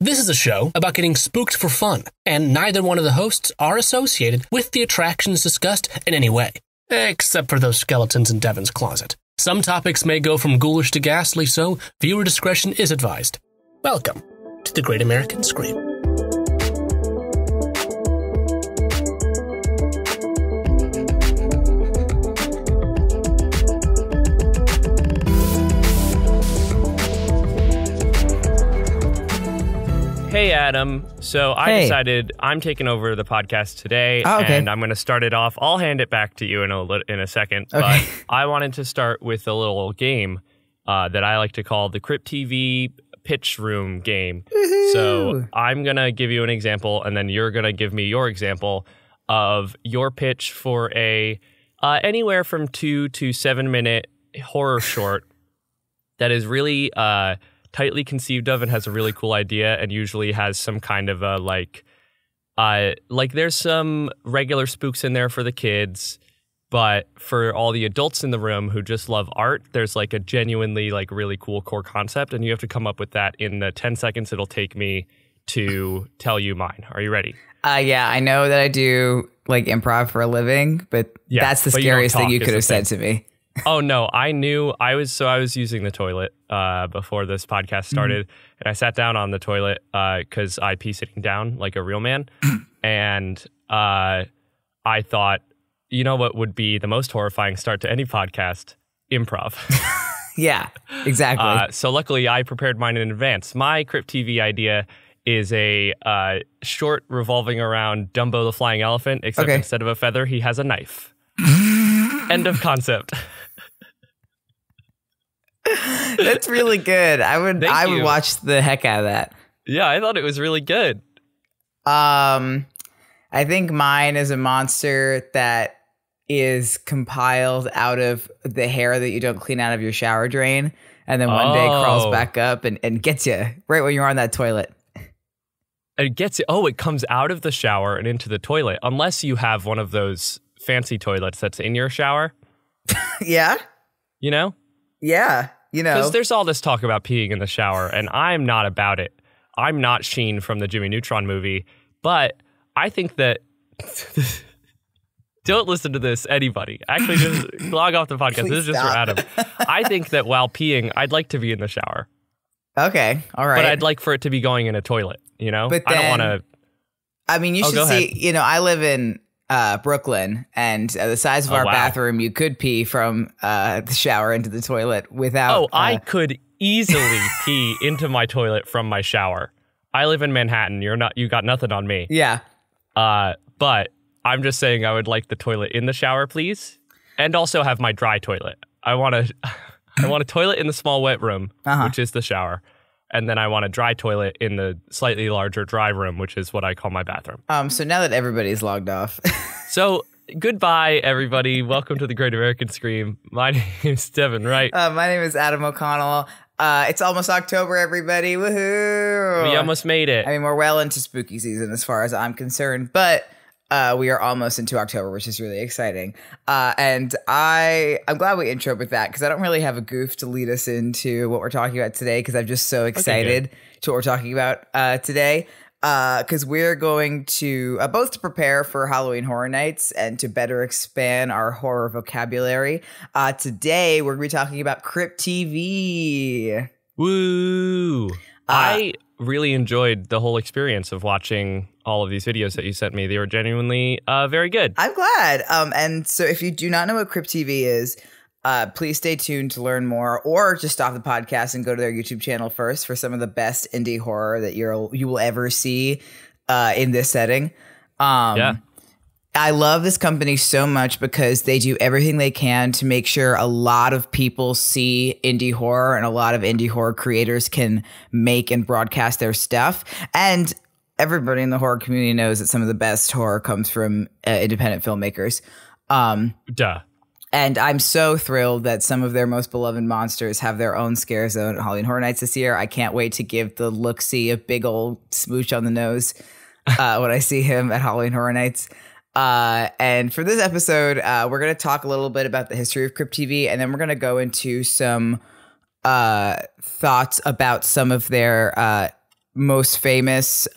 This is a show about getting spooked for fun, and neither one of the hosts are associated with the attractions discussed in any way, except for those skeletons in Devin's closet. Some topics may go from ghoulish to ghastly, so viewer discretion is advised. Welcome to the Great American Scream. Hey, Adam. So I decided I'm taking over the podcast today, and I'm going to start it off. I'll hand it back to you in a second, but I wanted to start with a little game that I like to call the Crypt TV pitch room game. Woohoo! So I'm going to give you an example, and then you're going to give me your example of your pitch for a anywhere from 2 to 7 minute horror short that is really tightly conceived of and has a really cool idea, and usually has some kind of a like there's some regular spooks in there for the kids, but for all the adults in the room who just love art, there's like a genuinely like really cool core concept, and you have to come up with that in the 10 seconds it'll take me to tell you mine. Are you ready? Yeah, I know that I do like improv for a living, but that's the scariest thing you could have said to me. Oh, no, I knew I was using the toilet before this podcast started, and I sat down on the toilet because I pee sitting down like a real man, and I thought, you know what would be the most horrifying start to any podcast? Improv. Yeah, exactly. So luckily, I prepared mine in advance. My Crypt TV idea is a short revolving around Dumbo the Flying Elephant, except instead of a feather, he has a knife. End of concept. That's really good. I would watch the heck out of that. Yeah, I thought it was really good. I think mine is a monster that is compiled out of the hair that you don't clean out of your shower drain, and then one day crawls back up and gets you right when you're on that toilet. It gets you. Oh, it comes out of the shower and into the toilet, unless you have one of those fancy toilets that's in your shower. Yeah. You know? Yeah. You know. Because there's all this talk about peeing in the shower, and I'm not about it. I'm not Sheen from the Jimmy Neutron movie, but I think that... Don't listen to this, anybody. Actually, just log off the podcast. This is just for Adam. I think that while peeing, I'd like to be in the shower. Okay, all right. But I'd like for it to be going in a toilet, you know? But then, I don't want to... I mean, you should see, you know, I live in Brooklyn, and the size of our bathroom, you could pee from the shower into the toilet without... Oh, I could easily pee into my toilet from my shower. I live in Manhattan. You got nothing on me. Yeah. But I'm just saying I would like the toilet in the shower, please. And also have my dry toilet. I want a toilet in the small wet room, which is the shower. And then I want a dry toilet in the slightly larger dry room, which is what I call my bathroom. So now that everybody's logged off. So goodbye, everybody. Welcome to the Great American Scream. My name is Devin Wright. My name is Adam O'Connell. It's almost October, everybody. Woohoo! We almost made it. I mean, we're well into spooky season as far as I'm concerned, but we are almost into October, which is really exciting. And I'm glad we introed with that, because I don't really have a goof to lead us into what we're talking about today, because I'm just so excited to what we're talking about today. Because we're going to both to prepare for Halloween Horror Nights and to better expand our horror vocabulary. Today, we're going to be talking about Crypt TV. Woo! I really enjoyed the whole experience of watching all of these videos that you sent me. They were genuinely very good. I'm glad. And so if you do not know what Crypt TV is, please stay tuned to learn more, or just stop the podcast and go to their YouTube channel first for some of the best indie horror that you will ever see in this setting. I love this company so much because they do everything they can to make sure a lot of people see indie horror, and a lot of indie horror creators can make and broadcast their stuff. And everybody in the horror community knows that some of the best horror comes from independent filmmakers. And I'm so thrilled that some of their most beloved monsters have their own scare zone at Halloween Horror Nights this year. I can't wait to give the look-see a big old smooch on the nose when I see him at Halloween Horror Nights. And for this episode, we're going to talk a little bit about the history of Crypt TV, and then we're going to go into some thoughts about some of their most famous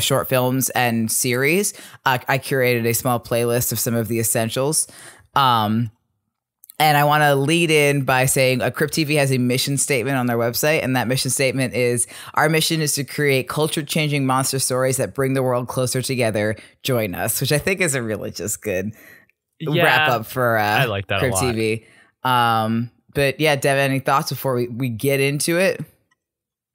short films and series. I curated a small playlist of some of the essentials. And I want to lead in by saying Crypt TV has a mission statement on their website. And that mission statement is, our mission is to create culture-changing monster stories that bring the world closer together. Join us, which I think is a really just good wrap up for I like that Crypt a lot. TV. But yeah, Devin, any thoughts before we get into it?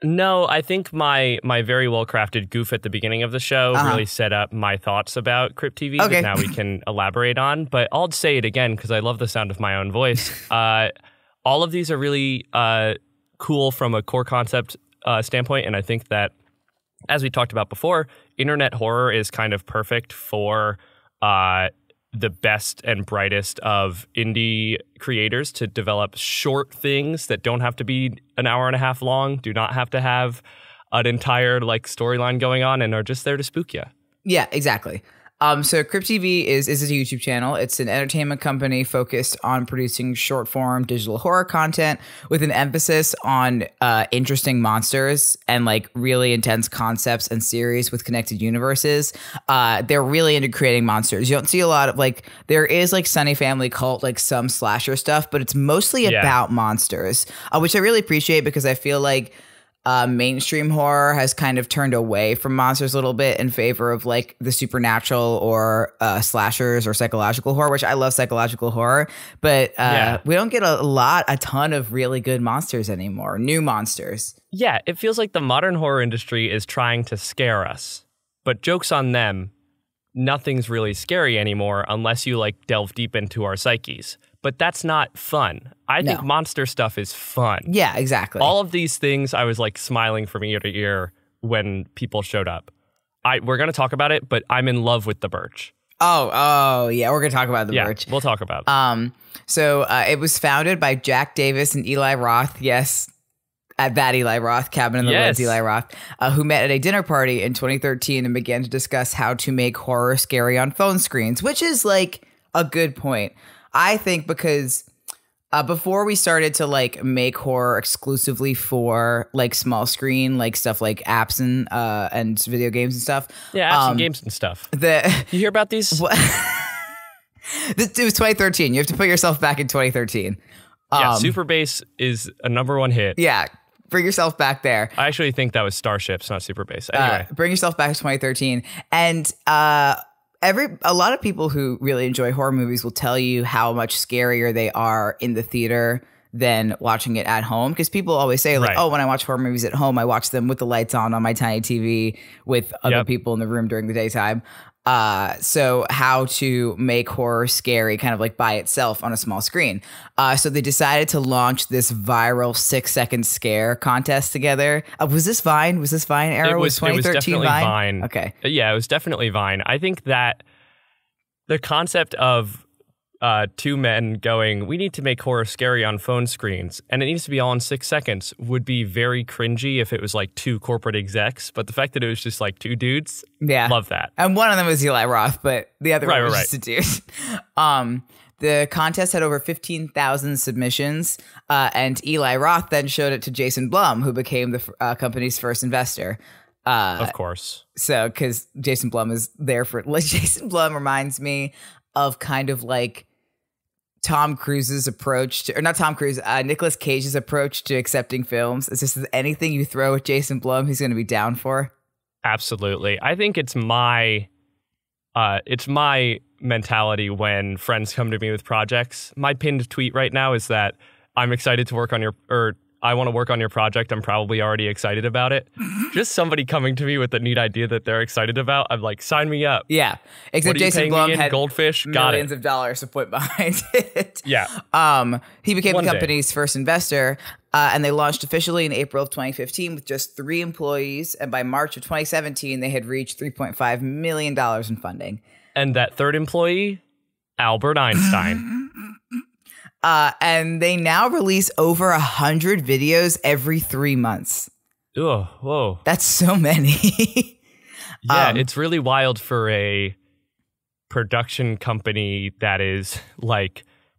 No, I think my very well-crafted goof at the beginning of the show really set up my thoughts about Crypt TV that now we can elaborate on. But I'll say it again because I love the sound of my own voice. All of these are really cool from a core concept standpoint. And I think that, as we talked about before, internet horror is kind of perfect for the best and brightest of indie creators to develop short things that don't have to be an hour and a half long, do not have to have an entire storyline going on, and are just there to spook you. Yeah, exactly. So Crypt TV is a YouTube channel. It's an entertainment company focused on producing short form digital horror content with an emphasis on interesting monsters and really intense concepts and series with connected universes. They're really into creating monsters. You don't see a lot of there is Sunny Family Cult, some slasher stuff, but it's mostly about monsters, which I really appreciate because I feel like mainstream horror has kind of turned away from monsters a little bit in favor of the supernatural or slashers or psychological horror, which I love psychological horror, but we don't get a ton of really good monsters anymore, new monsters. Yeah, it feels like the modern horror industry is trying to scare us, but joke's on them. Nothing's really scary anymore unless you delve deep into our psyches. But that's not fun. I think monster stuff is fun. Yeah, exactly. All of these things, I was smiling from ear to ear when people showed up. We're going to talk about it, but I'm in love with the Birch. Oh, yeah, we're going to talk about the Birch. We'll talk about it. So it was founded by Jack Davis and Eli Roth. Yes, at that Eli Roth, Cabin in the Woods Eli Roth, who met at a dinner party in 2013 and began to discuss how to make horror scary on phone screens, which is a good point. I think because before we started to make horror exclusively for small screen, stuff apps and video games and stuff. Yeah, apps and games and stuff. You hear about these? It was 2013. You have to put yourself back in 2013. Yeah, Super Bass is a #1 hit. Yeah, bring yourself back there. I actually think that was Starships, not Super Bass. Anyway, bring yourself back to 2013, and a lot of people who really enjoy horror movies will tell you how much scarier they are in the theater than watching it at home. Because people always say oh, when I watch horror movies at home, I watch them with the lights on my tiny TV with other people in the room during the daytime. So how to make horror scary kind of by itself on a small screen. So they decided to launch this viral 6-second scare contest together. Was this Vine? Was this Vine era? It was 2013 definitely Vine? Okay. Yeah, it was definitely Vine. I think that the concept of two men going, we need to make horror scary on phone screens, and it needs to be all in 6 seconds, would be very cringy if it was two corporate execs. But the fact that it was just two dudes, love that. And one of them was Eli Roth, but the other one was just a dude. The contest had over 15,000 submissions, and Eli Roth then showed it to Jason Blum, who became the company's first investor. Of course. So, because Jason Blum is there for... Jason Blum reminds me of kind of Tom Cruise's approach to, or not Tom Cruise, Nicolas Cage's approach to accepting films. It's just anything you throw at Jason Blum, he's going to be down for. Absolutely. I think it's my mentality when friends come to me with projects. My pinned tweet right now is that I'm excited to work on I want to work on your project. I'm probably already excited about it. Just somebody coming to me with a neat idea that they're excited about. I'm sign me up. Yeah. Except Jason Blum had Goldfish, millions of dollars to put behind it. Yeah. He became the company's first investor, and they launched officially in April of 2015 with just 3 employees. And by March of 2017, they had reached $3.5 million in funding. And that third employee, Albert Einstein. And they now release over 100 videos every 3 months. Oh, whoa. That's so many. Yeah, it's really wild for a production company that is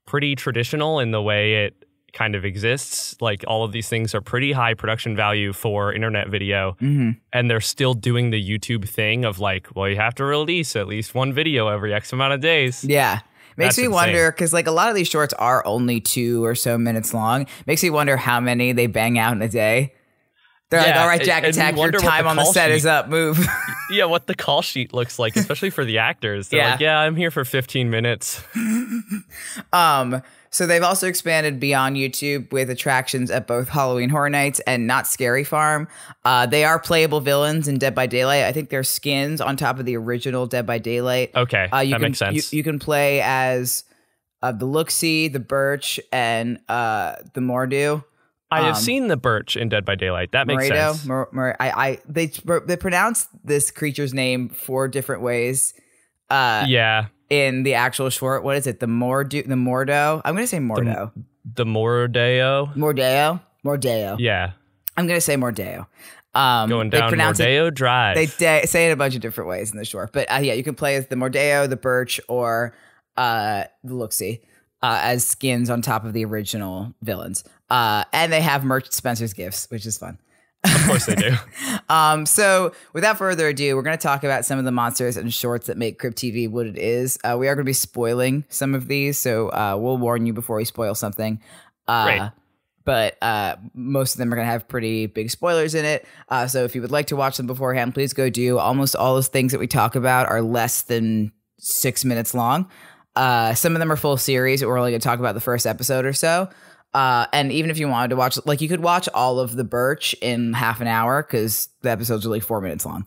pretty traditional in the way it kind of exists. Like all of these things are pretty high production value for internet video. And they're still doing the YouTube thing of like, well, you have to release at least one video every X amount of days. Yeah. Makes That's me insane. wonder, because like a lot of these shorts are only 2 or so minutes long. Makes me wonder how many they bang out in a day. They're like, all right, Jack Attack, your time on the set is up. Move. Yeah, what the call sheet looks like, especially for the actors. They're like, yeah, I'm here for 15 minutes. So they've also expanded beyond YouTube with attractions at both Halloween Horror Nights and Not Scary Farm. They are playable villains in Dead by Daylight. I think they're skins on top of the original Dead by Daylight. Okay, that makes sense. You can play as the Look-See, the Birch, and the Mordeo. I have seen the Birch in Dead by Daylight. That makes sense. They pronounce this creature's name 4 different ways. In the actual short, what is it? The Mordeo. I'm gonna say Mordeo. The Mordeo. Mordeo. Yeah. I'm gonna say Mordeo. Going down Mordeo Drive. They say it a bunch of different ways in the short, but you can play as the Mordeo, the Birch, or the Look-See as skins on top of the original villains. And they have merch Spencer's gifts, which is fun. Of course they do. So without further ado, we're going to talk about some of the monsters and shorts that make Crypt TV what it is. We are going to be spoiling some of these, so we'll warn you before we spoil something. Great. But most of them are going to have pretty big spoilers in it. So if you would like to watch them beforehand, please go do. Almost all those things that we talk about are less than 6 minutes long. Some of them are full series. We're only going to talk about the first episode or so. And even if you wanted to watch, like you could watch all of the Birch in half an hour because the episodes are like 4 minutes long.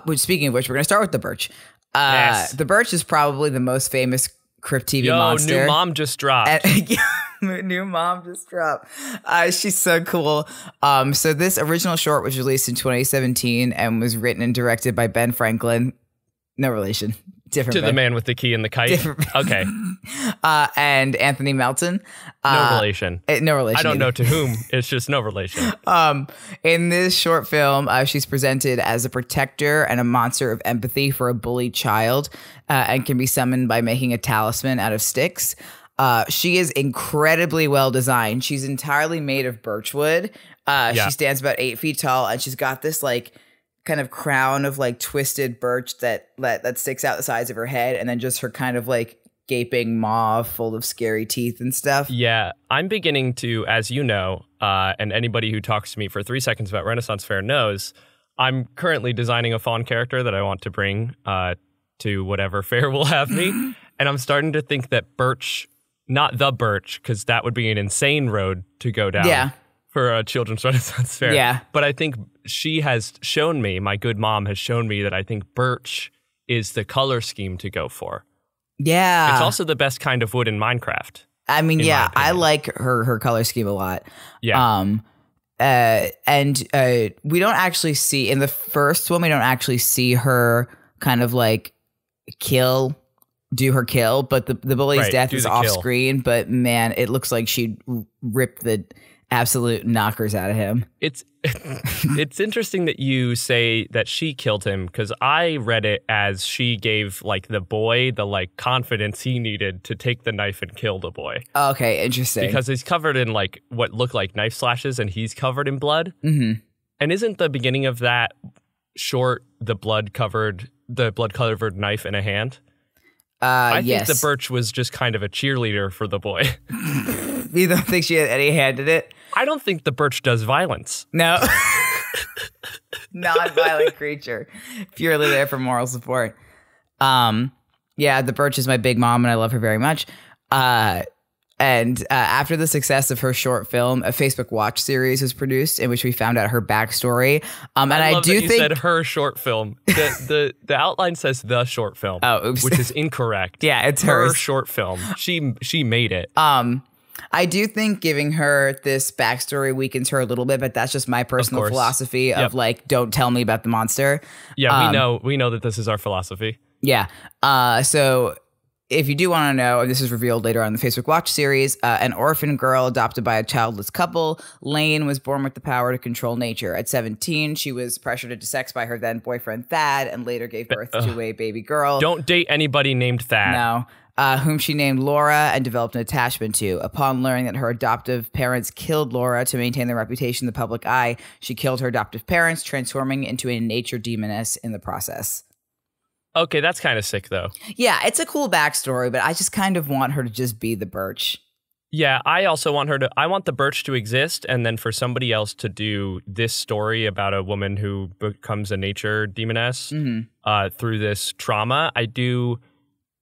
Which, speaking of which, we're going to start with the Birch. Yes. The Birch is probably the most famous Crypt TV monster. New mom just dropped. New mom just dropped. She's so cool. So this original short was released in 2017 and was written and directed by Ben Franklin. No relation. Different to Ben. The man with the key and the kite. Different. Okay. And Anthony Melton. No relation. No relation. I don't either. know to whom. It's just no relation. In this short film, she's presented as a protector and a monster of empathy for a bullied child, and can be summoned by making a talisman out of sticks. She is incredibly well designed. She's entirely made of birchwood. She stands about 8 feet tall, and she's got this like kind of crown of like twisted birch that sticks out the sides of her head, and then just her kind of like gaping maw full of scary teeth and stuff. Yeah, I'm beginning to, as you know, and anybody who talks to me for 3 seconds about Renaissance Fair knows, I'm currently designing a fawn character that I want to bring to whatever fair will have me. And I'm starting to think that Birch, not the Birch, because that would be an insane road to go down. Yeah. For a children's Renaissance Fair. Yeah. But I think she has shown me, my good mom has shown me that I think Birch is the color scheme to go for. Yeah. It's also the best kind of wood in Minecraft. I mean, I like her color scheme a lot. Yeah. And we don't actually see, in the first one, we don't actually see her kind of like do her kill, but the bully's death is off screen. But man, it looks like she'd rip the absolute knockers out of him. It's interesting that you say that she killed him, because I read it as she gave like the boy the like confidence he needed to take the knife and kill the boy. Okay, interesting. Because he's covered in like what look like knife slashes, and he's covered in blood. Mm-hmm. And isn't the beginning of that short the blood covered knife in a hand? I think the Birch was just kind of a cheerleader for the boy. You don't think she had any hand in it? I don't think the Birch does violence. No. Non-violent creature. Purely there for moral support. The Birch is my big mom, and I love her very much. And after the success of her short film, a Facebook Watch series was produced in which we found out her backstory. And I love do that you think said her short film. The outline says the short film. Oh, oops. Which is incorrect. Yeah, it's her hers. short film. She made it. I do think giving her this backstory weakens her a little bit, but that's just my personal philosophy of like, don't tell me about the monster. Yeah, we know that this is our philosophy. Yeah. So if you do want to know, and this is revealed later on in the Facebook Watch series, an orphan girl adopted by a childless couple, Lane, was born with the power to control nature. At 17, she was pressured into sex by her then boyfriend Thad, and later gave birth to a baby girl. Don't date anybody named Thad. No. whom she named Laura and developed an attachment to. Upon learning that her adoptive parents killed Laura to maintain their reputation in the public eye, she killed her adoptive parents, transforming into a nature demoness in the process. Okay, that's kind of sick, though. Yeah, it's a cool backstory, but I just kind of want her to just be the Birch. Yeah, I also want her to... I want the Birch to exist, and then for somebody else to do this story about a woman who becomes a nature demoness through this trauma. I do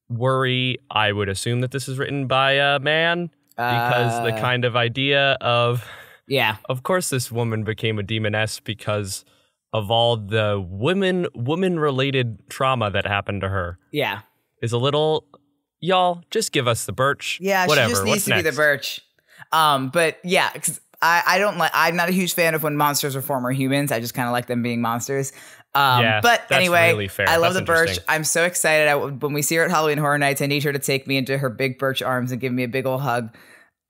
worry, I would assume that this is written by a man, because the kind of idea of... Yeah. Of course this woman became a demoness because of all the woman-related trauma that happened to her. Yeah. Is a little... Y'all, just give us the Birch. Yeah, whatever. She just needs What's to next? be the Birch. But yeah, because I'm not a huge fan of when monsters are former humans. I just kind of like them being monsters. Yeah, but that's anyway, really fair. I love That's the Birch. interesting. I'm so excited. When we see her at Halloween Horror Nights, I need her to take me into her big Birch arms and give me a big old hug.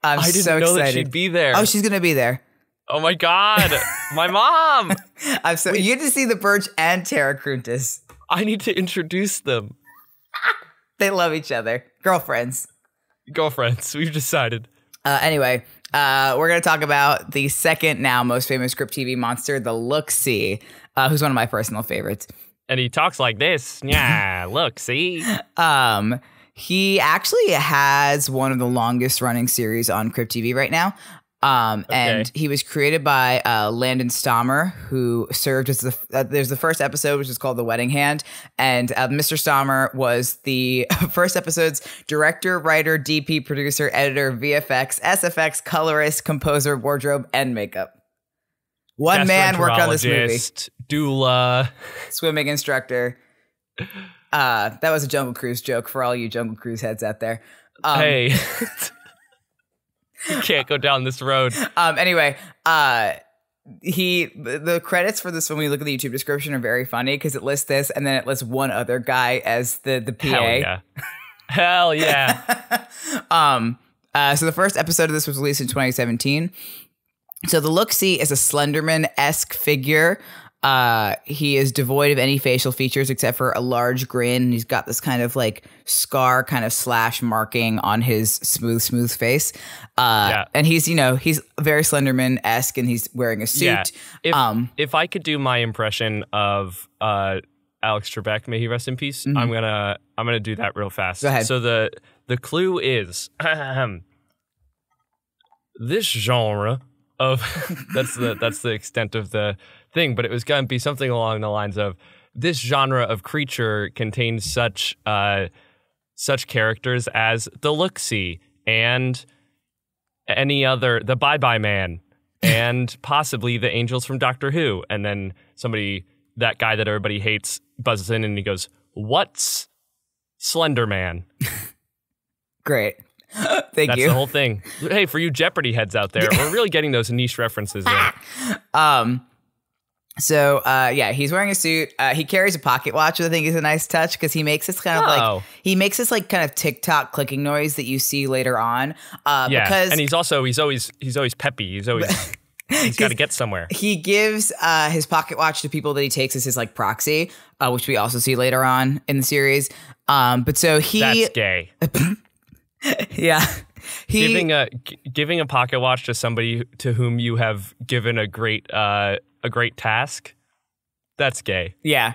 I didn't so know excited. that she'd be there. Oh, she's going to be there. Oh my God, my mom. You get to see the Birch and Tara Kruntis. I need to introduce them. They love each other. Girlfriends. Girlfriends, we've decided. Anyway, we're going to talk about the second now most famous Crypt TV monster, the Look-See, who's one of my personal favorites. And he talks like this. Yeah, look, see? He actually has one of the longest running series on Crypt TV right now. And he was created by Landon Stammer, who served as there's the first episode, which is called The Wedding Hand. And Mr. Stammer was the first episode's director, writer, DP, producer, editor, VFX, SFX, colorist, composer, wardrobe, and makeup. One man worked on this movie. Doula. Swimming instructor. That was a Jungle Cruise joke for all you Jungle Cruise heads out there. Hey. You can't go down this road. Anyway, the credits for this, when we look at the YouTube description, are very funny because it lists this and then it lists one other guy as the PA. Hell yeah. Hell yeah. So the first episode of this was released in 2017. So the Look-See is a Slenderman-esque figure. He is devoid of any facial features except for a large grin. And he's got this kind of like scar kind of slash marking on his smooth face. And he's very Slenderman-esque and he's wearing a suit. Yeah. If I could do my impression of Alex Trebek, may he rest in peace, I'm gonna do that real fast. Go ahead. So the clue is this genre of that's the extent of the thing, but it was going to be something along the lines of this genre of creature contains such characters as the Look-See and any other, the Bye-Bye Man, and possibly the angels from Doctor Who. And then that guy that everybody hates buzzes in and he goes, "What's Slender Man?" Thank you. That's the whole thing. Hey, for you Jeopardy heads out there, we're really getting those niche references in. So he's wearing a suit. He carries a pocket watch, which I think is a nice touch because he makes this kind of kind of TikTok clicking noise that you see later on. And he's always peppy. He's got to get somewhere. He gives his pocket watch to people that he takes as his like proxy, which we also see later on in the series. That's gay. Yeah. Giving a pocket watch to somebody to whom you have given a great task, that's gay. Yeah.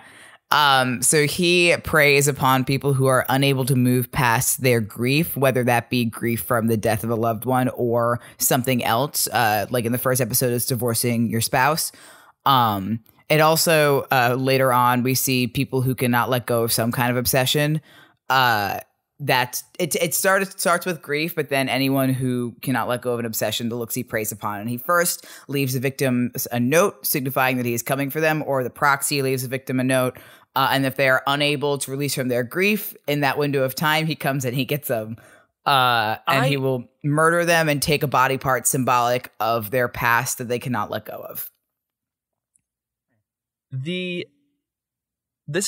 So he preys upon people who are unable to move past their grief, whether that be grief from the death of a loved one or something else. Like in the first episode, it's divorcing your spouse. It also later on we see people who cannot let go of some kind of obsession. It starts with grief, but then anyone who cannot let go of an obsession, the Look-See preys upon. And he first leaves the victim a note signifying that he is coming for them, or the proxy leaves the victim a note. And if they are unable to release from their grief in that window of time, he comes and he gets them. He will murder them and take a body part symbolic of their past that they cannot let go of. This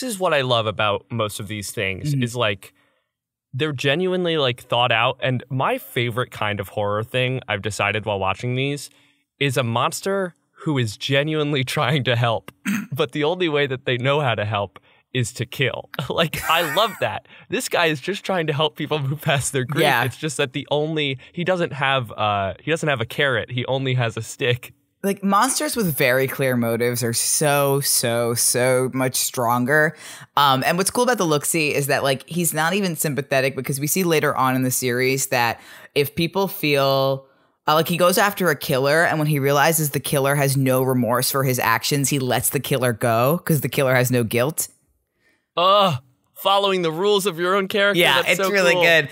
is what I love about most of these things is like, they're genuinely like thought out. And my favorite kind of horror thing I've decided while watching these is a monster who is genuinely trying to help. But the only way that they know how to help is to kill. Like, I love that. This guy is just trying to help people move past their grief. Yeah. It's just that he doesn't have a carrot. He only has a stick. Like, monsters with very clear motives are so much stronger. And what's cool about the look-see is that, like, he's not even sympathetic, because we see later on in the series that if people feel like, he goes after a killer, and when he realizes the killer has no remorse for his actions, he lets the killer go because the killer has no guilt. Following the rules of your own character. Yeah, That's it's so really cool. good.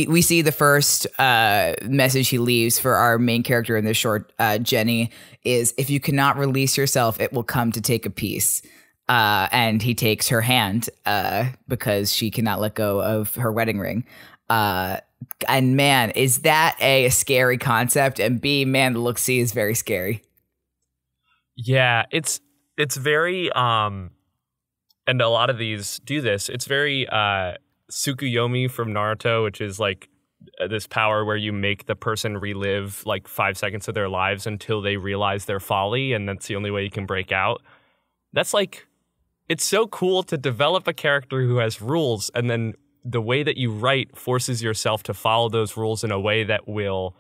We see the first message he leaves for our main character in this short, Jenny, is, if you cannot release yourself, it will come to take a piece. And he takes her hand because she cannot let go of her wedding ring. And man, is that a scary concept? And B, man, the look-see is very scary. Yeah, it's very and a lot of these do this. It's very Tsukuyomi from Naruto, which is like this power where you make the person relive like 5 seconds of their lives until they realize their folly, and that's the only way you can break out. That's like, it's so cool to develop a character who has rules, and then the way that you write forces yourself to follow those rules in a way that will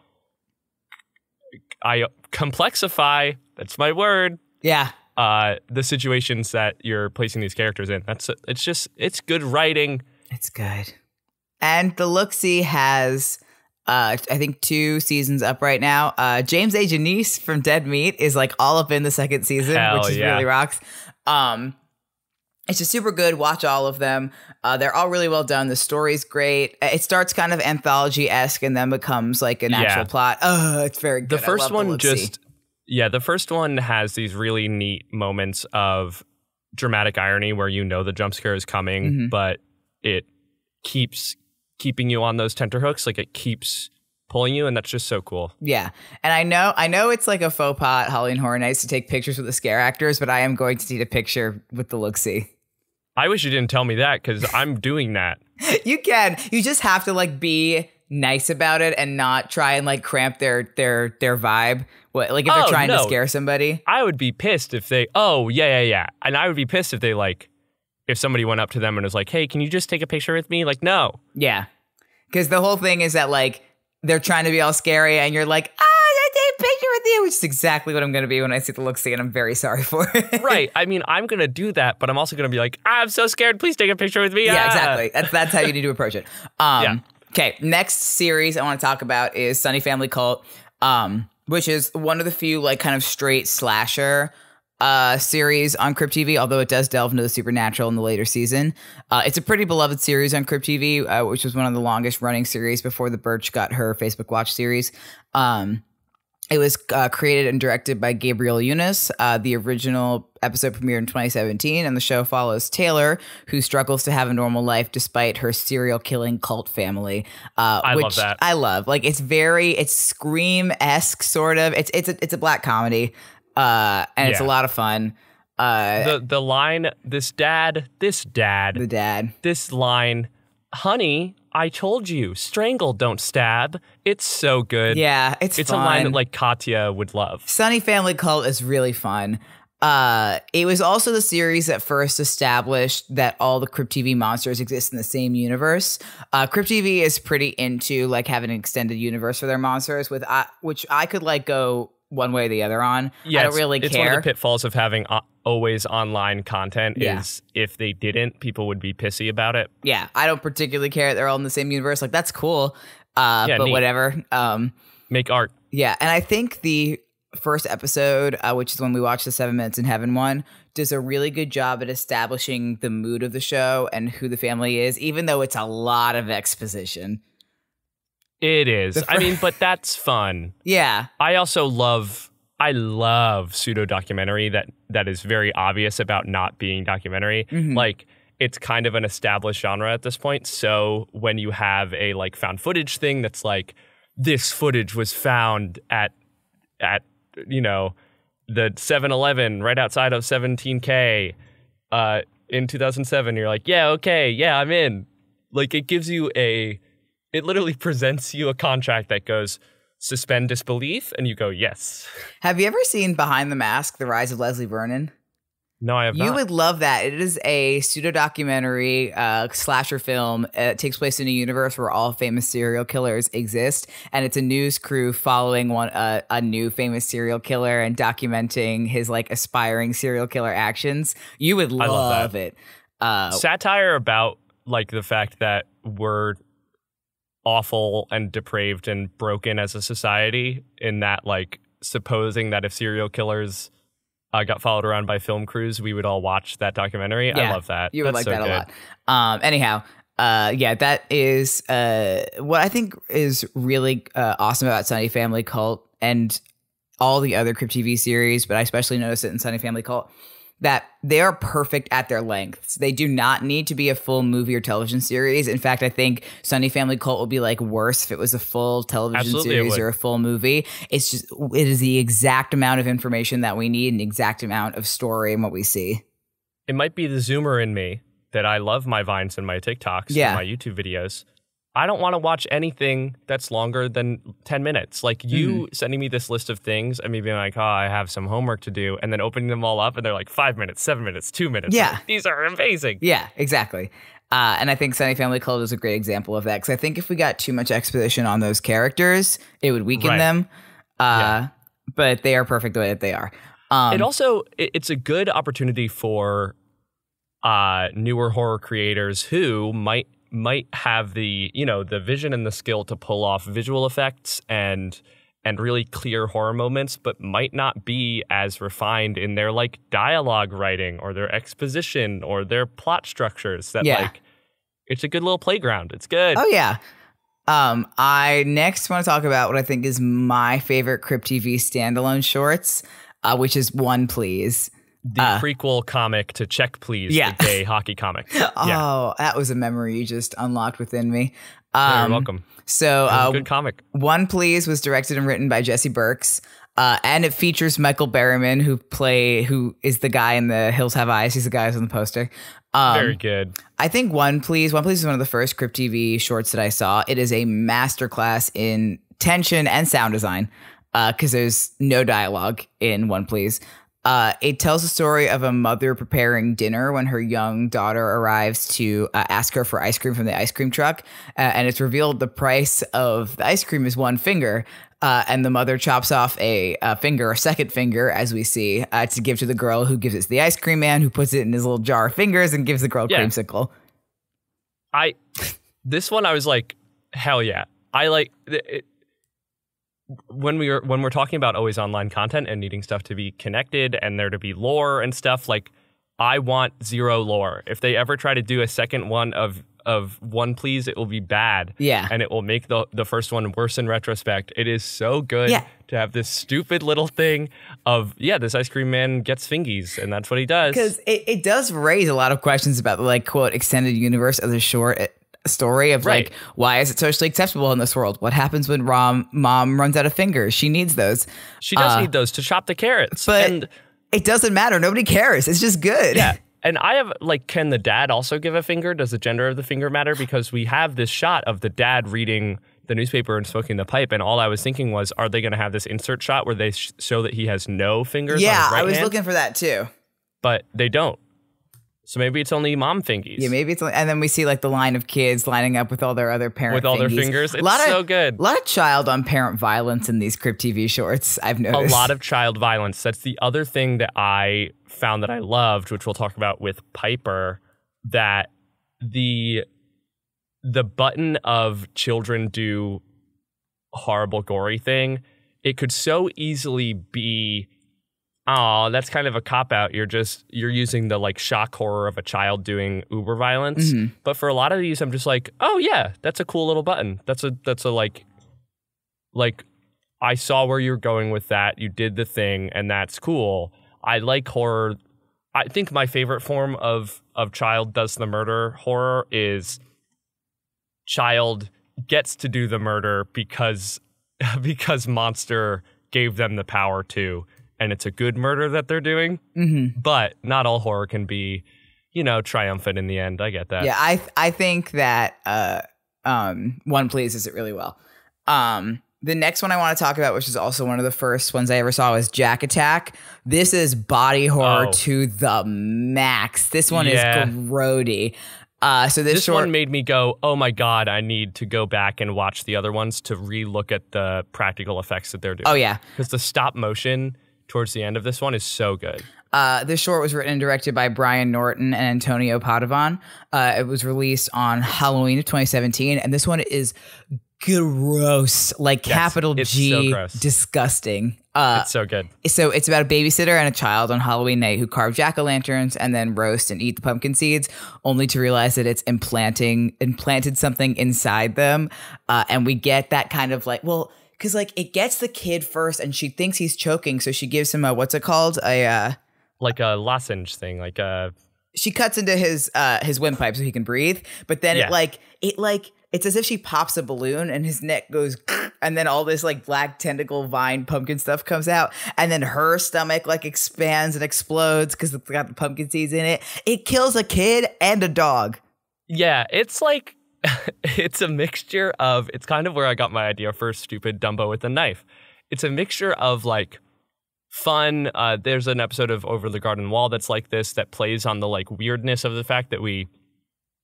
complexify, that's my word. Yeah. The situations that you're placing these characters in. It's good writing. It's good. And the look-see has, I think, 2 seasons up right now. James A. Janice from Dead Meat is like all up in the 2nd season, which is really rocks. It's just super good. Watch all of them. They're all really well done. The story's great. It starts kind of anthology-esque and then becomes like an actual plot. Oh, it's very good. The first one the first one has these really neat moments of dramatic irony where you know the jump scare is coming, but it keeps keeping you on those tenterhooks. Like, it keeps pulling you, and that's just so cool. Yeah. And I know it's like a faux pas at Halloween Horror Nights to take pictures with the scare actors, but I am going to need a picture with the look-see. I wish you didn't tell me that, because I'm doing that. You can. You just have to like be nice about it and not try and like cramp their vibe. What, like if they're trying to scare somebody? I would be pissed if they, and I would be pissed if they like, if somebody went up to them and was like, hey, can you just take a picture with me? Like, no. Yeah. Because the whole thing is that like they're trying to be all scary and you're like, I take a picture with you, which is exactly what I'm going to be when I see the look-see, and I'm very sorry for it. Right. I mean, I'm going to do that, but I'm also going to be like, I'm so scared. Please take a picture with me. Yeah, exactly. That's how you need to approach it. Okay, next series I want to talk about is Sunny Family Cult, which is one of the few like kind of straight slasher series on Crypt TV, although it does delve into the supernatural in the later season. It's a pretty beloved series on Crypt TV, which was one of the longest running series before the Birch got her Facebook Watch series. It was created and directed by Gabriel Yunus. The original episode premiered in 2017, and the show follows Taylor, who struggles to have a normal life despite her serial killing cult family. I love that. I love. Like, it's Scream-esque sort of. It's a black comedy, and it's a lot of fun. The line, this line, honey, I told you, strangle, don't stab. It's so good. Yeah, it's fun. A line that like Katya would love. Sunny Family Cult is really fun. It was also the series that first established that all the Crypt TV monsters exist in the same universe. Crypt TV is pretty into like having an extended universe for their monsters, which I could like go one way or the other on. Yeah, I don't really care. It's one of the pitfalls of having always online content is if they didn't, people would be pissy about it. Yeah, I don't particularly care that they're all in the same universe. Like, that's cool, but neat. whatever. Make art. Yeah, and I think the first episode, which is when we watched the 7 Minutes in Heaven one, does a really good job at establishing the mood of the show and who the family is, even though it's a lot of exposition. It is. I mean, but that's fun. Yeah. I also love pseudo-documentary that is very obvious about not being documentary. Mm-hmm. Like, it's kind of an established genre at this point. So when you have a like found footage thing that's like, this footage was found at you know, the 7-Eleven right outside of 17K in 2007, you're like, yeah, okay, yeah, I'm in. Like, it gives you it literally presents you a contract that goes, suspend disbelief, and you go, yes. Have you ever seen Behind the Mask, The Rise of Leslie Vernon? No, I have not. You would love that. It is a pseudo-documentary slasher film. It takes place in a universe where all famous serial killers exist, and it's a news crew following a new famous serial killer and documenting his like aspiring serial killer actions. You would love it. Satire about like the fact that we're awful and depraved and broken as a society, in that like supposing that if serial killers got followed around by film crews, we would all watch that documentary. Yeah, I love that. You would like that a lot. Anyhow, that is what I think is really awesome about Sunny Family Cult and all the other Crypt TV series, but I especially notice it in Sunny Family Cult, that they are perfect at their lengths. They do not need to be a full movie or television series. In fact, I think Sunny Family Cult would be like worse if it was a full television series or a full movie. It's just, it is the exact amount of information that we need and the exact amount of story and what we see. It might be the Zoomer in me that I love my Vines and my TikToks and my YouTube videos. I don't want to watch anything that's longer than 10 minutes. Like you sending me this list of things and me being like, oh, I have some homework to do, and then opening them all up and they're like 5 minutes, 7 minutes, 2 minutes. Yeah. Like, these are amazing. Yeah, exactly. And I think Sunny Family Cult is a great example of that, because I think if we got too much exposition on those characters, it would weaken them. But they are perfect the way that they are. It's a good opportunity for newer horror creators who might have the vision and the skill to pull off visual effects and really clear horror moments, but might not be as refined in their like dialogue writing or their exposition or their plot structures. Like it's a good little playground. It's good. Oh yeah. I next want to talk about what I think is my favorite Crypt TV standalone shorts, which is One Please. The prequel comic to Check Please, the gay hockey comic. Oh, that was a memory you just unlocked within me. You're welcome. So, good comic. One Please was directed and written by Jesse Birch, and it features Michael Berryman, who is the guy in The Hills Have Eyes. He's the guy who's on the poster. Very good. I think One Please is one of the first Crypt TV shorts that I saw. It is a masterclass in tension and sound design, because there's no dialogue in One Please. It tells the story of a mother preparing dinner when her young daughter arrives to ask her for ice cream from the ice cream truck. And it's revealed the price of the ice cream is one finger. And the mother chops off a second finger, as we see, to give to the girl, who gives it to the ice cream man, who puts it in his little jar of fingers and gives the girl a creamsicle. This one, I was like, hell yeah. I like it. When we're talking about always online content and needing stuff to be connected and there to be lore and stuff, like I want zero lore. If they ever try to do a second one of One Please, it will be bad. Yeah. And it will make the first one worse in retrospect. It is so good to have this stupid little thing of, this ice cream man gets fingies, and that's what he does. Because it does raise a lot of questions about the like quote extended universe of the short story of like, why is it socially acceptable in this world? What happens when mom runs out of fingers? She needs those. She does need those to chop the carrots. But it doesn't matter. Nobody cares. It's just good. Yeah. And I have like, can the dad also give a finger? Does the gender of the finger matter? Because we have this shot of the dad reading the newspaper and smoking the pipe. And all I was thinking was, are they going to have this insert shot where they show that he has no fingers? Yeah, on his right I was hand? looking for that too. But they don't. So maybe it's only mom fingies. Yeah, maybe it's, and then we see like the line of kids lining up with all their other parent with all fingies. their fingers. It's so good. A lot of child on parent violence in these Crypt TV shorts, I've noticed. A lot of child violence. That's the other thing that I found that I loved, which we'll talk about with Piper, that the button of children do horrible, gory thing, it could so easily be, oh, that's kind of a cop-out. You're using the like shock horror of a child doing uber violence. Mm-hmm. But for a lot of these, I'm just like, oh yeah, that's a cool little button. That's a like I saw where you're going with that. You did the thing, and that's cool. I like horror. I think my favorite form of child does the murder horror is child gets to do the murder because monster gave them the power to. And it's a good murder that they're doing, but not all horror can be, triumphant in the end. I get that. Yeah, I think that One Please does it really well. The next one I want to talk about, which is also one of the first ones I ever saw, was Jack Attack. This is body horror to the max. This one is grody. So this one made me go, oh my God, I need to go back and watch the other ones to re-look at the practical effects that they're doing. Oh, yeah. Because the stop motion towards the end of this one is so good. This short was written and directed by Brian Norton and Antonio Padován. It was released on Halloween of 2017, and this one is gross, like capital G, so disgusting. It's so good. So it's about a babysitter and a child on Halloween night who carve jack-o'-lanterns and then roast and eat the pumpkin seeds, only to realize that it's implanted something inside them. And we get that kind of like, well, because like it gets the kid first and she thinks he's choking, so she gives him a, what's it called? Like a lozenge thing, like a... She cuts into his windpipe so he can breathe, but then it's as if she pops a balloon and his neck goes, and then all this like black tentacle vine pumpkin stuff comes out, and then her stomach like expands and explodes because it's got the pumpkin seeds in it. It kills a kid and a dog. Yeah, it's like it's a mixture of. It's kind of where I got my idea for stupid Dumbo with a knife. It's a mixture of like fun. There's an episode of Over the Garden Wall that's like this that plays on the like weirdness of the fact that we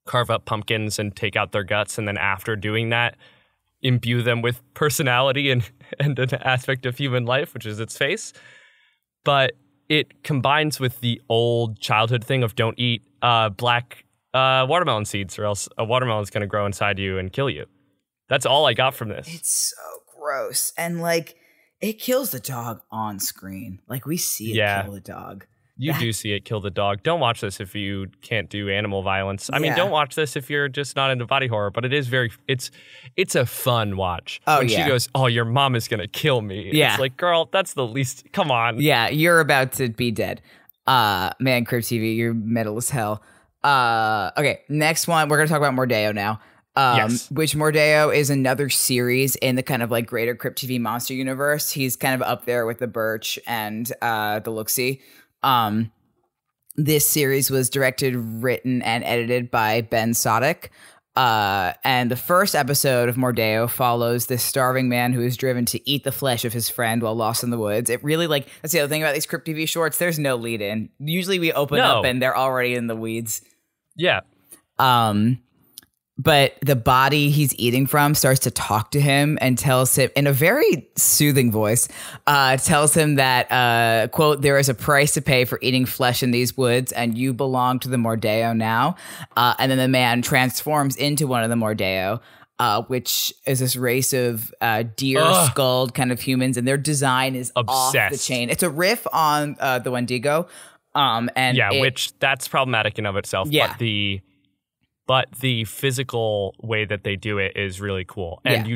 carve up pumpkins and take out their guts, and then after doing that, imbue them with personality and an aspect of human life, which is its face. But it combines with the old childhood thing of don't eat black watermelon seeds or else a watermelon is going to grow inside you and kill you. That's all I got from this. It's so gross. And like, it kills the dog on screen. Like, we see it kill the dog. You do see it kill the dog. Don't watch this if you can't do animal violence. I mean, don't watch this if you're just not into body horror, but it is it's a fun watch. When she goes, oh, your mom is going to kill me. Yeah. It's like, girl, that's the least, come on. Yeah, you're about to be dead. Man, Crypt TV, you're metal as hell. Okay, next one, we're going to talk about Mordeo now. Which Mordeo is another series in the kind of like greater Crypt TV monster universe. He's kind of up there with the Birch and the Looksee. This series was directed, written, and edited by Ben Sodek. And the first episode of Mordeo follows this starving man who is driven to eat the flesh of his friend while lost in the woods. It really like, that's the other thing about these Crypt TV shorts. There's no lead in. Usually we open up and they're already in the weeds. Yeah. But the body he's eating from starts to talk to him and tells him in a very soothing voice, tells him that, quote, there is a price to pay for eating flesh in these woods and you belong to the Mordeo now. And then the man transforms into one of the Mordeo, which is this race of deer-skulled kind of humans, and their design is obsessed. Off the chain. It's a riff on the Wendigo. Which that's problematic in of itself. Yeah. But the physical way that they do it is really cool. And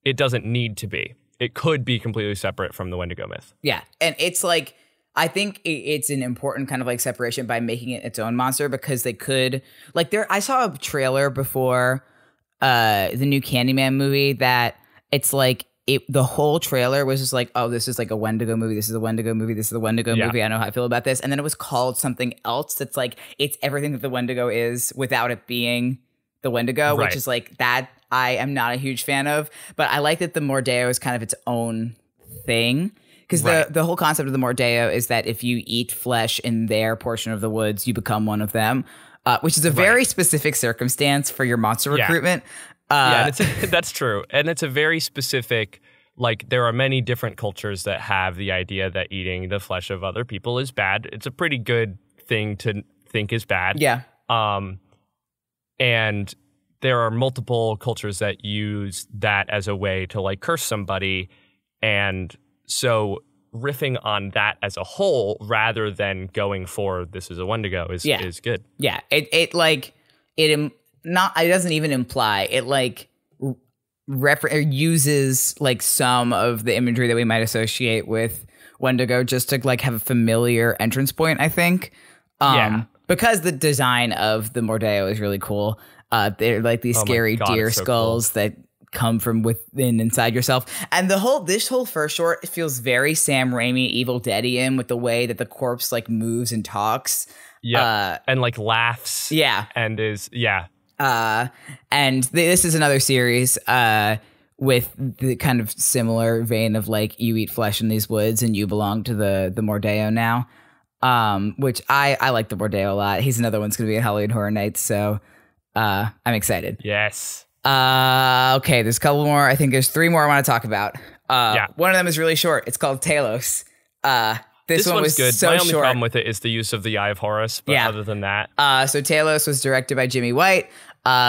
it doesn't need to be. It could be completely separate from the Wendigo myth. Yeah. And it's like, I think it's an important kind of like separation by making it its own monster, because they could, like I saw a trailer before the new Candyman movie that it's like, the whole trailer was just like, oh, this is like a Wendigo movie. This is a Wendigo movie. This is a Wendigo movie. I know how I feel about this. And then it was called something else that's like, it's everything that the Wendigo is without it being the Wendigo, which is like that I am not a huge fan of. But I like that the Mordeo is kind of its own thing. Because the whole concept of the Mordeo is that if you eat flesh in their portion of the woods, you become one of them, which is a very specific circumstance for your monster recruitment. That's true. And it's a very specific, like, there are many different cultures that have the idea that eating the flesh of other people is bad. It's a pretty good thing to think is bad. Yeah. And there are multiple cultures that use that as a way to, like, curse somebody. And so riffing on that as a whole rather than going for this is a Wendigo is good. Yeah. It doesn't even imply it, like uses like some of the imagery that we might associate with Wendigo just to like have a familiar entrance point, I think. Because the design of the Mordeo is really cool. They're like these scary deer skulls that come from within inside yourself. And this whole first short, it feels very Sam Raimi Evil Dead-ian with the way that the corpse like moves and talks. Yeah. And like laughs. Yeah. And is, and this is another series with the kind of similar vein of like, you eat flesh in these woods and you belong to the Mordeo now. Which I like the Mordeo a lot. He's another one's going to be at Halloween Horror Nights, so I'm excited. Yes. Okay, there's a couple more. I think there's 3 more I want to talk about. One of them is really short. It's called Talos. This one was good. so My only short. problem with it is the use of the Eye of Horus, but other than that. So Talos was directed by Jimmy White,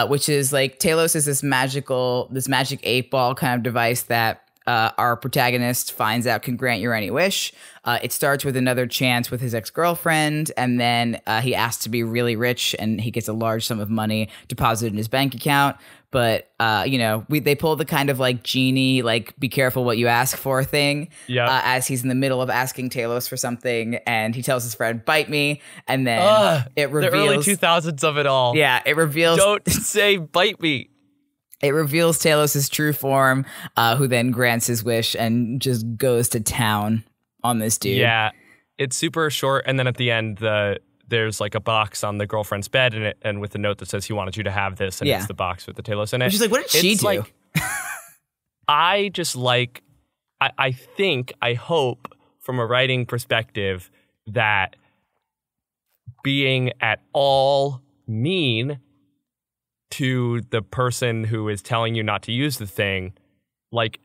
which is like, Talos is this magic 8-ball kind of device that our protagonist finds out can grant your any wish. It starts with another chance with his ex-girlfriend, and then he asks to be really rich, and he gets a large sum of money deposited in his bank account. But they pull the kind of like genie, like be careful what you ask for thing. Yeah. As he's in the middle of asking Talos for something, and he tells his friend, "Bite me," and then it reveals the early 2000s of it all. Yeah, it reveals. Don't say "bite me." It reveals Talos' true form, who then grants his wish and just goes to town on this dude. Yeah, it's super short, and then at the end, there's like a box on the girlfriend's bed, and with a note that says he wanted you to have this, and it's the box with the Talos in it. She's like, what did she do? Like, I just like, I hope from a writing perspective that being at all mean to the person who is telling you not to use the thing, like,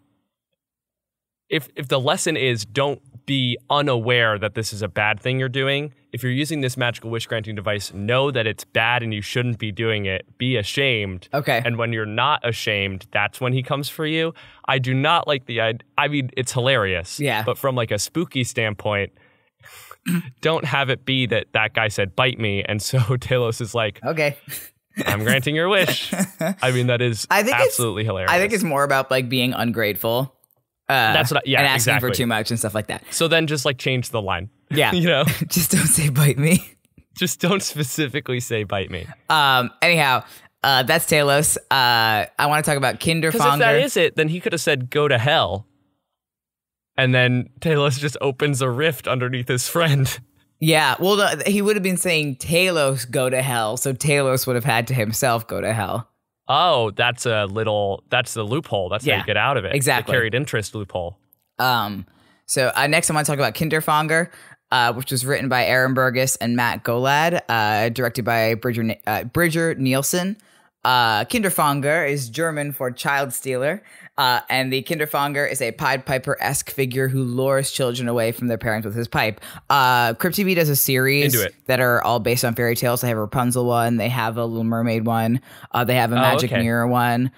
if the lesson is don't be unaware that this is a bad thing you're doing. If you're using this magical wish granting device, know that it's bad and you shouldn't be doing it. Be ashamed. Okay. And when you're not ashamed, that's when he comes for you. I do not like I mean, it's hilarious. Yeah. But from like a spooky standpoint, don't have it be that guy said, "Bite me." And so Talos is like, okay, I'm granting your wish. I mean, that is absolutely hilarious. I think it's more about like being ungrateful. That's what and asking exactly. for too much and stuff like that. So then just like change the line. Yeah. Just don't say "bite me." Just don't specifically say "bite me." Anyhow, that's Talos. I want to talk about Kinderfonger. Because if that is it, then he could have said "go to hell," and then Talos just opens a rift underneath his friend. Yeah, well, he would have been saying Talos go to hell, so Talos would have had to himself go to hell. Oh, that's the loophole. That's how you get out of it. Exactly. The carried interest loophole. So next I want to talk about Kinderfonger, which was written by Aaron Burgess and Matt Golad, directed by Bridger Nielsen. Kinderfonger is German for child stealer, and the Kinderfonger is a Pied Piper-esque figure who lures children away from their parents with his pipe. Crypt TV does a series that are all based on fairy tales. They have a Rapunzel one, they have a Little Mermaid one, they have a Magic Mirror one,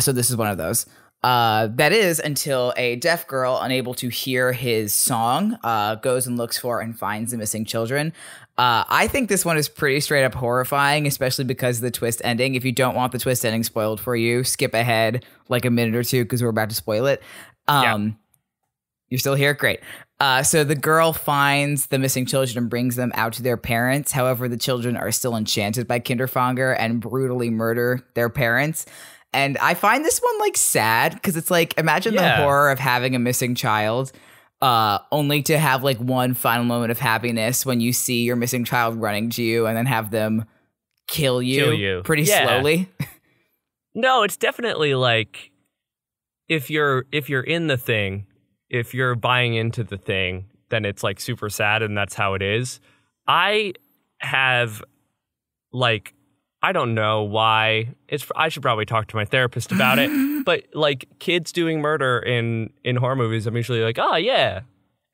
so this is one of those. That is until a deaf girl, unable to hear his song, goes and looks for and finds the missing children. I think this one is pretty straight up horrifying, especially because of the twist ending. If you don't want the twist ending spoiled for you, skip ahead like a minute or two because we're about to spoil it. You're still here? Great. So the girl finds the missing children and brings them out to their parents. However, the children are still enchanted by Kinderfonger and brutally murder their parents. And I find this one like sad because it's like, imagine the horror of having a missing child, only to have like one final moment of happiness when you see your missing child running to you and then have them kill you pretty slowly. No, it's definitely like if you're in the thing, if you're buying into the thing, then it's like super sad and that's how it is. I have like, I don't know why. I should probably talk to my therapist about it. But like kids doing murder in horror movies, I'm usually like, oh yeah,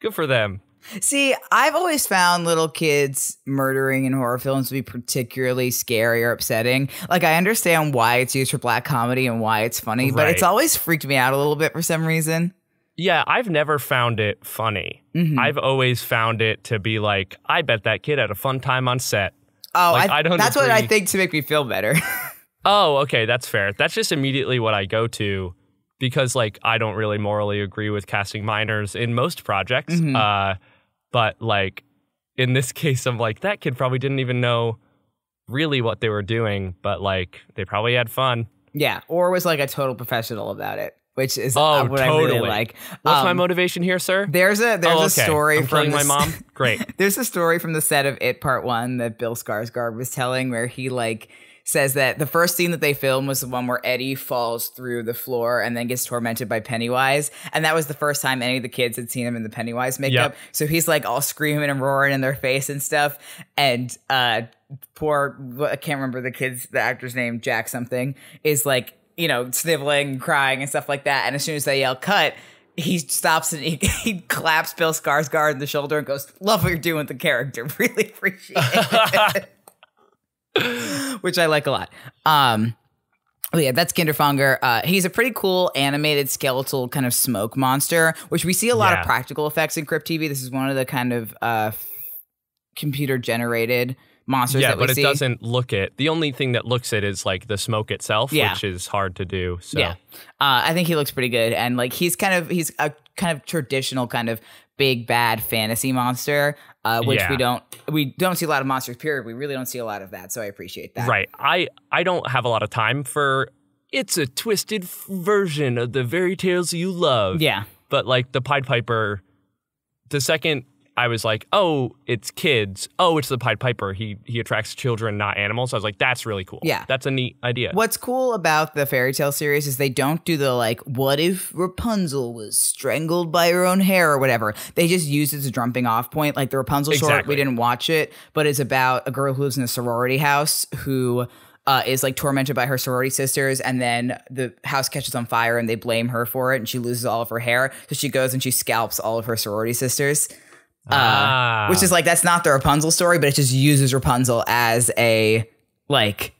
good for them. See, I've always found little kids murdering in horror films to be particularly scary or upsetting. Like, I understand why it's used for black comedy and why it's funny, but it's always freaked me out a little bit for some reason. Yeah, I've never found it funny. I've always found it to be like, I bet that kid had a fun time on set. Oh, like, I don't that's agree. what I think to make me feel better. Oh, okay, that's fair. That's just immediately what I go to because, like, I don't really morally agree with casting minors in most projects. But, like, in this case, I'm like, that kid probably didn't even know really what they were doing, but, like, they probably had fun. Yeah, or was, like, a total professional about it, which is what totally. I really like. What's my motivation here, sir? There's a story I'm from my mom. Great. There's a story from the set of It Part 1 that Bill Skarsgård was telling where he, like, says that the first scene that they filmed was the one where Eddie falls through the floor and then gets tormented by Pennywise. And that was the first time any of the kids had seen him in the Pennywise makeup. Yep. So he's like all screaming and roaring in their face and stuff. And poor, I can't remember the actor's name, Jack something, is like, you know, sniveling and crying and stuff like that. And as soon as they yell cut, he stops and he claps Bill Skarsgård in the shoulder and goes, "Love what you're doing with the character. Really appreciate it." Which I like a lot. Yeah, that's Kinderfonger. He's a pretty cool animated skeletal kind of smoke monster, which we see a lot of practical effects in Crypt TV. This is one of the kind of computer generated monsters that we see. Yeah, but it doesn't look it. The only thing that looks it is like the smoke itself, which is hard to do. So. Yeah, I think he looks pretty good, and like he's a kind of traditional kind of big bad fantasy monster, which we don't see a lot of monsters. Period. We really don't see a lot of that, so I appreciate that. Right. I don't have a lot of time for. It's a twisted version of the fairy tales you love. Yeah, but like the Pied Piper, the second I was like, oh, it's kids. Oh, it's the Pied Piper. He attracts children, not animals. I was like, that's really cool. Yeah. That's a neat idea. What's cool about the fairy tale series is they don't do the like, what if Rapunzel was strangled by her own hair or whatever. They just use it as a jumping off point. Like the Rapunzel short, we didn't watch it, but it's about a girl who lives in a sorority house who is like tormented by her sorority sisters, and then the house catches on fire and they blame her for it, and she loses all of her hair. So she goes and she scalps all of her sorority sisters. Which is like, that's not the Rapunzel story, but it just uses Rapunzel as a like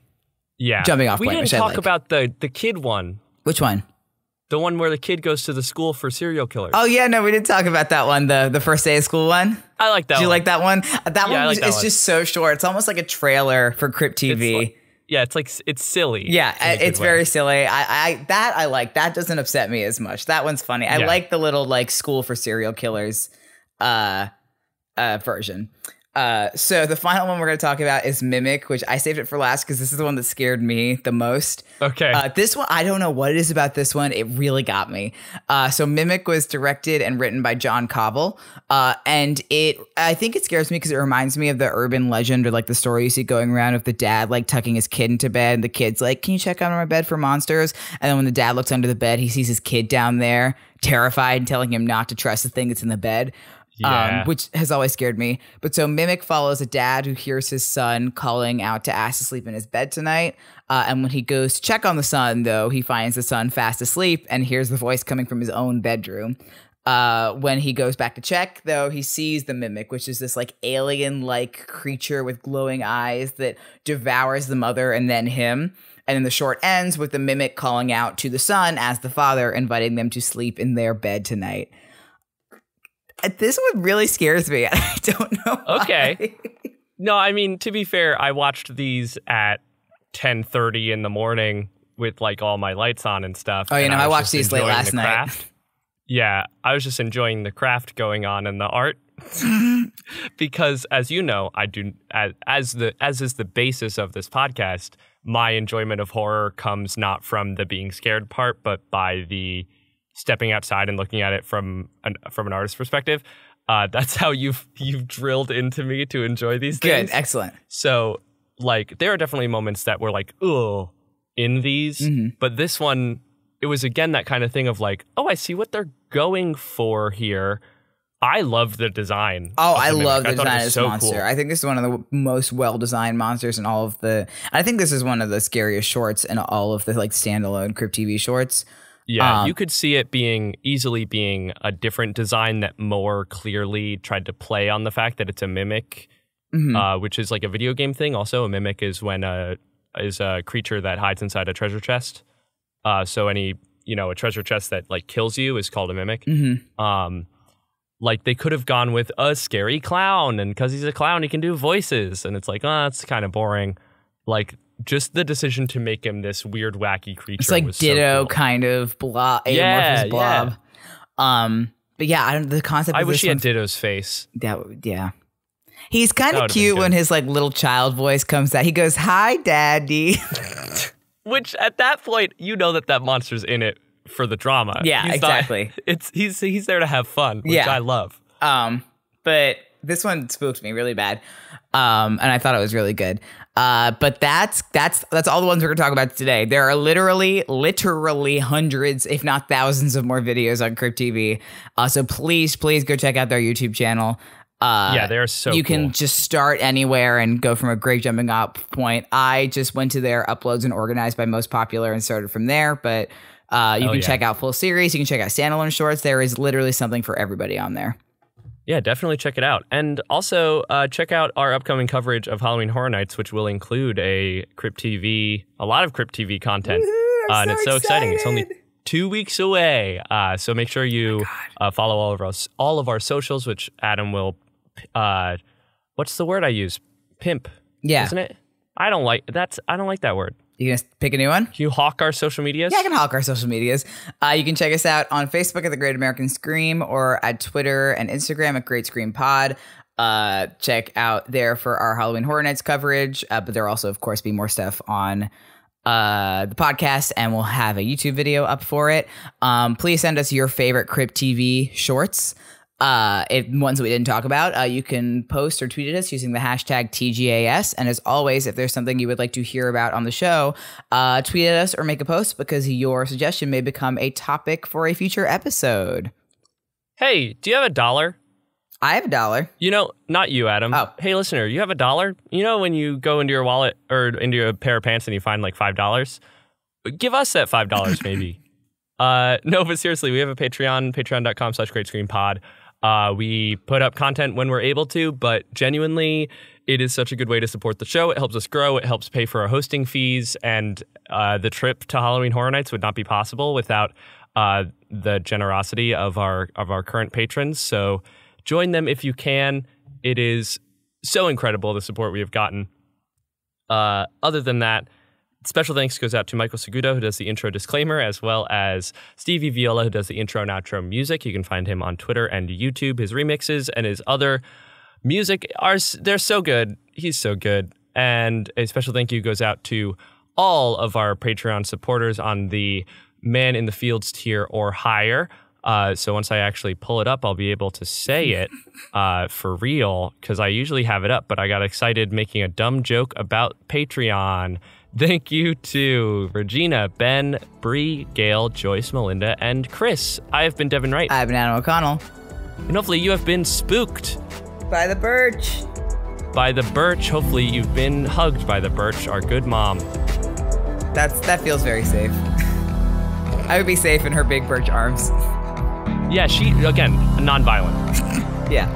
jumping off point. We didn't talk about the kid one. Which one? The one where the kid goes to the school for serial killers. Oh yeah, no, we didn't talk about that one. The first day of school one. I like that. Did you one. like that one? That one like is just so short. It's almost like a trailer for Crypt TV. It's silly. Yeah, it's very silly. I like. That doesn't upset me as much. That one's funny. I like the little like school for serial killers version. So the final one we're going to talk about is Mimik, which I saved it for last because this is the one that scared me the most. Okay. This one, I don't know what it is about this one. It really got me. So Mimik was directed and written by John Cobble. And I think it scares me because it reminds me of the urban legend or like the story you see going around of the dad like tucking his kid into bed and the kid's like, "Can you check under my bed for monsters?" And then when the dad looks under the bed, he sees his kid down there terrified and telling him not to trust the thing that's in the bed. Which has always scared me. But so Mimik follows a dad who hears his son calling out to ask to sleep in his bed tonight. And when he goes to check on the son, though, he finds the son fast asleep and hears the voice coming from his own bedroom. When he goes back to check, though, he sees the Mimik, which is this like alien-like creature with glowing eyes that devours the mother and then him. And then the short ends with the Mimik calling out to the son as the father, inviting them to sleep in their bed tonight. This one really scares me. I don't know why. Okay. No, I mean, to be fair, I watched these at 10:30 in the morning with like all my lights on and stuff. Oh, I watched these late last night. Yeah, I was just enjoying the craft going on and the art. Because as you know, I do as is the basis of this podcast, my enjoyment of horror comes not from the being scared part, but by the stepping outside and looking at it from an artist's perspective. That's how you've drilled into me to enjoy these things. Good, excellent. So, like, there are definitely moments that were like, ugh, in these. Mm-hmm. But this one, it was again that kind of thing of like, oh, I see what they're going for here. I loved the design. Oh, I love the design of this so monster. Cool. I think this is one of the most well-designed monsters in all of the... I think this is one of the scariest shorts in all of the like standalone Crypt TV shorts. Yeah, you could see it easily being a different design that more clearly tried to play on the fact that it's a mimic, which is like a video game thing. Also, a mimic is when a creature that hides inside a treasure chest. So a treasure chest that like kills you is called a mimic. Mm-hmm. Like they could have gone with a scary clown, and because he's a clown, he can do voices, and it's like, that's kind of boring. Like. Just the decision to make him this weird, wacky creature. It's like was Ditto so cool. kind of blob, amorphous blob. Yeah. But yeah, the concept. I of wish this he had Ditto's face. Yeah. He's kind of cute when his like little child voice comes out. He goes, "Hi, Daddy." Which at that point, you know that monster's in it for the drama. Yeah, exactly. He's there to have fun, which I love. But this one spooked me really bad. And I thought it was really good. But that's all the ones we're gonna talk about today. There are literally hundreds, if not thousands, of more videos on Crypt TV. So please go check out their YouTube channel. They're so You cool. can just start anywhere and go from a great jumping off point. I just went to their uploads and organized by most popular and started from there. But you can check out full series. You can check out standalone shorts. There is literally something for everybody on there. Yeah, definitely check it out. And also check out our upcoming coverage of Halloween Horror Nights, which will include a lot of Crypt TV content. And it's so exciting. It's only 2 weeks away. So make sure you follow all of our socials, which Adam will, what's the word I use? Pimp. Yeah. Isn't it? I don't like that word. You gonna pick a new one? Can you hawk our social medias? Yeah, I can hawk our social medias. You can check us out on Facebook at The Great American Scream or at Twitter and Instagram at Great Scream Pod. Check out there for our Halloween Horror Nights coverage. But there will also, of course, be more stuff on the podcast, and we'll have a YouTube video up for it. Please send us your favorite Crypt TV shorts. Ones that we didn't talk about, you can post or tweet at us using the hashtag TGAS. And as always, if there's something you would like to hear about on the show, tweet at us or make a post, because your suggestion may become a topic for a future episode. Hey, do you have $1? I have $1. You know, not you, Adam. Oh. Hey, listener, you have $1? You know when you go into your wallet or into a pair of pants and you find like $5? Give us that $5 maybe. No, but seriously, we have a Patreon, patreon.com/greatscreenpod. We put up content when we're able to, but genuinely, it is such a good way to support the show. It helps us grow. It helps pay for our hosting fees, and the trip to Halloween Horror Nights would not be possible without the generosity of our current patrons. So join them if you can. It is so incredible, the support we have gotten. Other than that, special thanks goes out to Michael Segudo, who does the intro disclaimer, as well as Stevie Viola, who does the intro and outro music. You can find him on Twitter and YouTube. His remixes and his other music they're so good. He's so good. And a special thank you goes out to all of our Patreon supporters on the Man in the Fields tier or higher. So once I actually pull it up, I'll be able to say it for real, because I usually have it up, but I got excited making a dumb joke about Patreon. Thank you to Regina, Ben, Bree, Gail, Joyce, Melinda, and Chris. I have been Devin Wright. I've been Adam O'Connell. And hopefully you have been spooked. By the Birch. By the Birch. Hopefully you've been hugged by the Birch, our good mom. That feels very safe. I would be safe in her big Birch arms. Yeah, she, again, non-violent. Yeah.